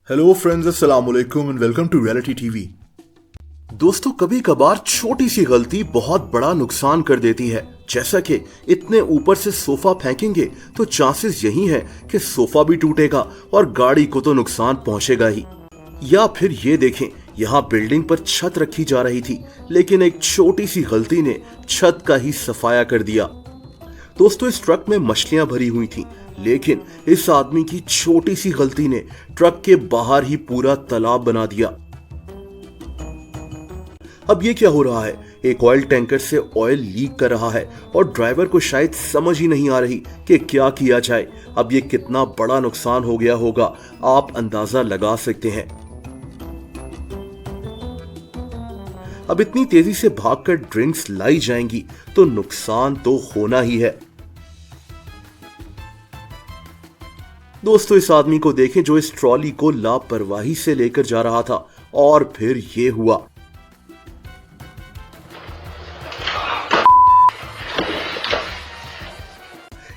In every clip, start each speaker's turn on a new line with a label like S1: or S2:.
S1: Hello friends, अस्सलाम वालेकुम and welcome to reality TV. दोस्तों, कभी कभार छोटी सी गलती बहुत बड़ा नुकसान कर देती है। जैसा कि इतने ऊपर से सोफा फेंकेंगे तो चांसेस यही है कि सोफा भी टूटेगा और गाड़ी को तो नुकसान पहुंचेगा ही। या फिर ये देखें, यहाँ बिल्डिंग पर छत रखी जा रही थी, लेकिन एक छोटी सी गलती ने छत का ही सफाया कर दिया। दोस्तों, इस ट्रक में मछलियां भरी हुई थी, लेकिन इस आदमी की छोटी सी गलती ने ट्रक के बाहर ही पूरा तालाब बना दिया। अब ये क्या हो रहा है? एक ऑयल टैंकर से ऑयल लीक कर रहा है और ड्राइवर को शायद समझ ही नहीं आ रही कि क्या किया जाए। अब ये कितना बड़ा नुकसान हो गया होगा, आप अंदाजा लगा सकते हैं। अब इतनी तेजी से भागकर ड्रिंक्स लाई जाएंगी तो नुकसान तो होना ही है। दोस्तों, इस आदमी को देखें जो इस ट्रॉली को लापरवाही से लेकर जा रहा था और फिर ये हुआ।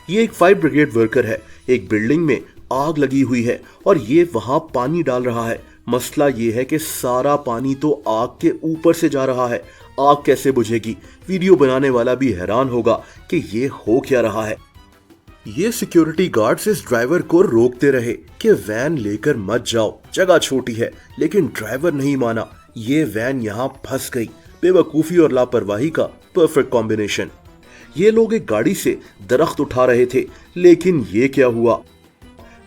S1: ये एक फायर ब्रिगेड वर्कर है। एक बिल्डिंग में आग लगी हुई है और ये वहां पानी डाल रहा है। मसला ये है कि सारा पानी तो आग के ऊपर से जा रहा है। आग कैसे बुझेगी? वीडियो बनाने वाला भी हैरान होगा कि ये हो क्या रहा है। ये सिक्योरिटी गार्ड्स इस ड्राइवर को रोकते रहे कि वैन लेकर मत जाओ, जगह छोटी है, लेकिन ड्राइवर नहीं माना। ये वैन यहाँ फंस गई। बेवकूफी और लापरवाही का परफेक्ट कॉम्बिनेशन। ये लोग एक गाड़ी से दरख्त उठा रहे थे, लेकिन ये क्या हुआ?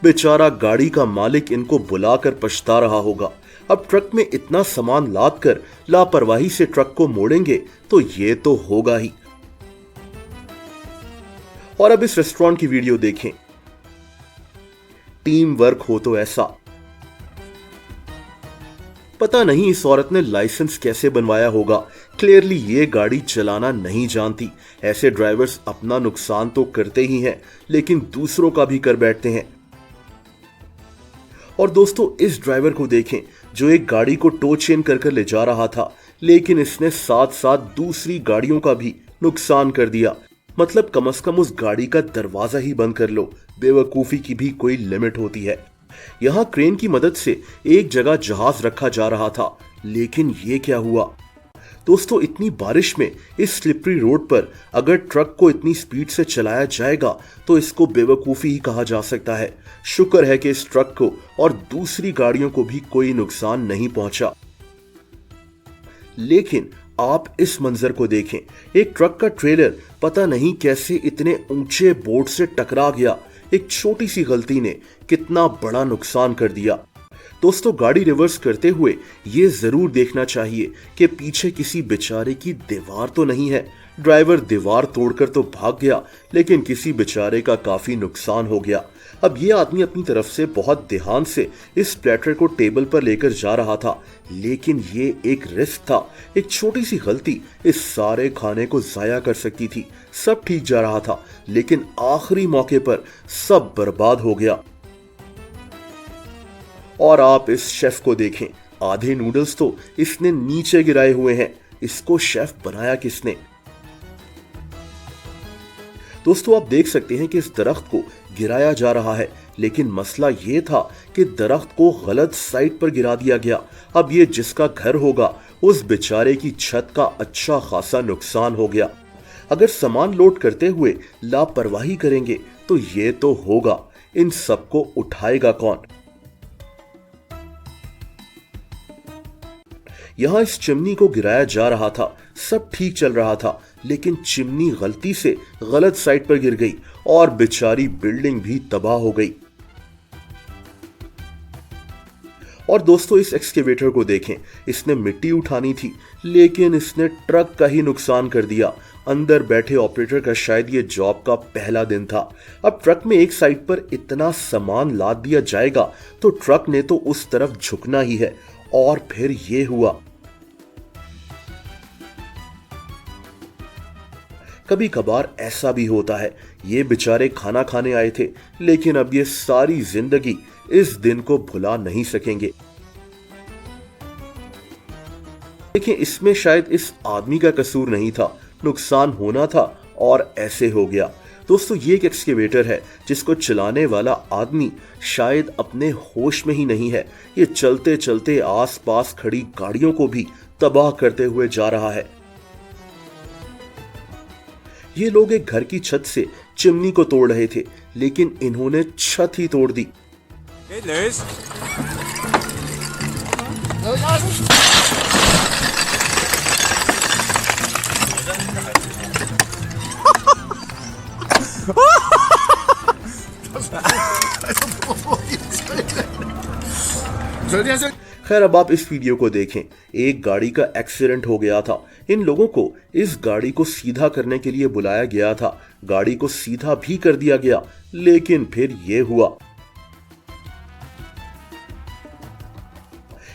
S1: बेचारा गाड़ी का मालिक इनको बुलाकर पछता रहा होगा। अब ट्रक में इतना सामान लाद कर लापरवाही से ट्रक को मोड़ेंगे तो ये तो होगा ही। और अब इस रेस्टोरेंट की वीडियो देखें। टीम वर्क हो तो ऐसा। पता नहीं इस औरत ने लाइसेंस कैसे बनवाया होगा। क्लियरली ये गाड़ी चलाना नहीं जानती। ऐसे ड्राइवर्स अपना नुकसान तो करते ही हैं, लेकिन दूसरों का भी कर बैठते हैं। और दोस्तों, इस ड्राइवर को देखें जो एक गाड़ी को टो चेन कर ले जा रहा था, लेकिन इसने साथ साथ दूसरी गाड़ियों का भी नुकसान कर दिया। मतलब कम से कम उस गाड़ी का दरवाजा ही बंद कर लो। बेवकूफी की भी कोई लिमिट होती है। यहां क्रेन की मदद से एक जगह जहाज रखा जा रहा था, लेकिन ये क्या हुआ? दोस्तों, इतनी बारिश में इस स्लिपरी रोड पर अगर ट्रक को इतनी स्पीड से चलाया जाएगा तो इसको बेवकूफी ही कहा जा सकता है। शुक्र है कि इस ट्रक को और दूसरी गाड़ियों को भी कोई नुकसान नहीं पहुंचा। लेकिन आप इस मंजर को देखें। एक ट्रक का ट्रेलर पता नहीं कैसे इतने ऊंचे बोर्ड से टकरा गया। एक छोटी सी गलती ने कितना बड़ा नुकसान कर दिया। दोस्तों, गाड़ी रिवर्स करते हुए ये जरूर देखना चाहिए कि पीछे किसी बेचारे की दीवार तो नहीं है। ड्राइवर दीवार तोड़कर तो भाग गया, लेकिन किसी बेचारे का काफी नुकसान हो गया। अब ये आदमी अपनी तरफ से बहुत ध्यान से इस प्लेटर को टेबल पर लेकर जा रहा था, लेकिन ये एक रिस्क था। एक छोटी सी गलती इस सारे खाने को जाया कर सकती थी। सब ठीक जा रहा था, लेकिन आखिरी मौके पर सब बर्बाद हो गया। और आप इस शेफ को देखें। आधे नूडल्स तो इसने नीचे गिराए हुए हैं। इसको शेफ बनाया किसने? दोस्तों, आप देख सकते हैं कि इस दरख्त को गिराया जा रहा है, लेकिन मसला ये था कि दरख्त को गलत साइड पर गिरा दिया गया। अब ये जिसका घर होगा उस बेचारे की छत का अच्छा खासा नुकसान हो गया। अगर सामान लोड करते हुए लापरवाही करेंगे तो ये तो होगा। इन सबको उठाएगा कौन? यहां इस चिमनी को गिराया जा रहा था। सब ठीक चल रहा था, लेकिन चिमनी गलती से गलत साइड पर गिर गई और बेचारी बिल्डिंग भी तबाह हो गई। और दोस्तों, इस एक्सकेवेटर को देखें। इसने मिट्टी उठानी थी, लेकिन इसने ट्रक का ही नुकसान कर दिया। अंदर बैठे ऑपरेटर का शायद ये जॉब का पहला दिन था। अब ट्रक में एक साइड पर इतना सामान लाद दिया जाएगा तो ट्रक ने तो उस तरफ झुकना ही है। और फिर ये हुआ। कभी कभार ऐसा भी होता है। ये बेचारे खाना खाने आए थे, लेकिन अब ये सारी जिंदगी इस दिन को भुला नहीं सकेंगे। देखिए, इसमें शायद इस आदमी का कसूर नहीं था। नुकसान होना था और ऐसे हो गया। दोस्तों ये एक एक्सकेवेटर है जिसको चलाने वाला आदमी शायद अपने होश में ही नहीं है। ये चलते चलते आसपास खड़ी गाड़ियों को भी तबाह करते हुए जा रहा है। ये लोग एक घर की छत से चिमनी को तोड़ रहे थे, लेकिन इन्होंने छत ही तोड़ दी।
S2: Geht los!
S1: खैर अब आप इस वीडियो को देखें। एक गाड़ी का एक्सीडेंट हो गया था। इन लोगों को इस गाड़ी को सीधा करने के लिए बुलाया गया था। गाड़ी को सीधा भी कर दिया गया, लेकिन फिर ये हुआ।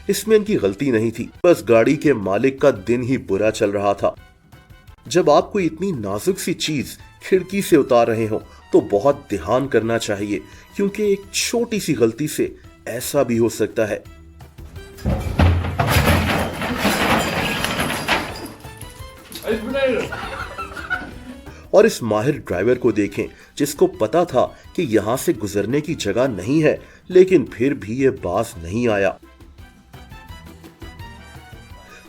S1: इसमें इनकी गलती नहीं थी, बस गाड़ी के मालिक का दिन ही बुरा चल रहा था। जब आप कोई इतनी नाजुक सी चीज खिड़की से उतार रहे हो तो बहुत ध्यान करना चाहिए, क्योंकि एक छोटी सी गलती से ऐसा भी हो सकता है। और इस माहिर ड्राइवर को देखें, जिसको पता था कि यहां से गुजरने की जगह नहीं है, लेकिन फिर भी ये बाज नहीं आया।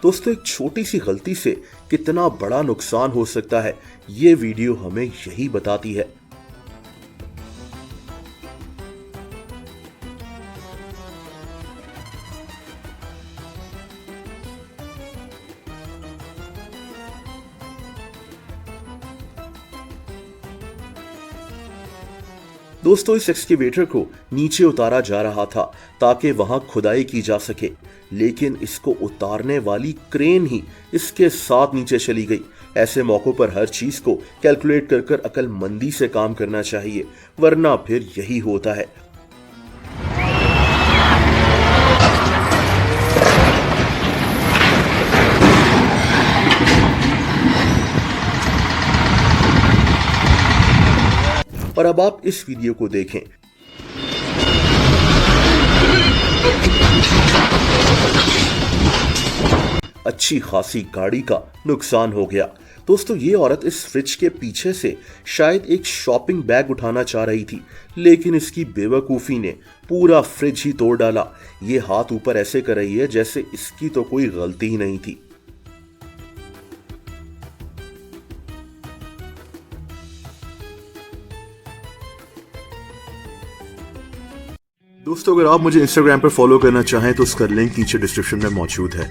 S1: दोस्तों एक छोटी सी गलती से कितना बड़ा नुकसान हो सकता है, ये वीडियो हमें यही बताती है। दोस्तों इस एक्सकेवेटर को नीचे उतारा जा रहा था ताकि वहां खुदाई की जा सके, लेकिन इसको उतारने वाली क्रेन ही इसके साथ नीचे चली गई। ऐसे मौकों पर हर चीज को कैलकुलेट कर अक्लमंदी से काम करना चाहिए, वरना फिर यही होता है। और अब आप इस वीडियो को देखें। अच्छी खासी गाड़ी का नुकसान हो गया। दोस्तों ये औरत इस फ्रिज के पीछे से शायद एक शॉपिंग बैग उठाना चाह रही थी, लेकिन इसकी बेवकूफी ने पूरा फ्रिज ही तोड़ डाला। ये हाथ ऊपर ऐसे कर रही है जैसे इसकी तो कोई गलती ही नहीं थी। दोस्तों अगर आप मुझे इंस्टाग्राम पर फॉलो करना चाहें तो उसका लिंक नीचे डिस्क्रिप्शन में मौजूद है।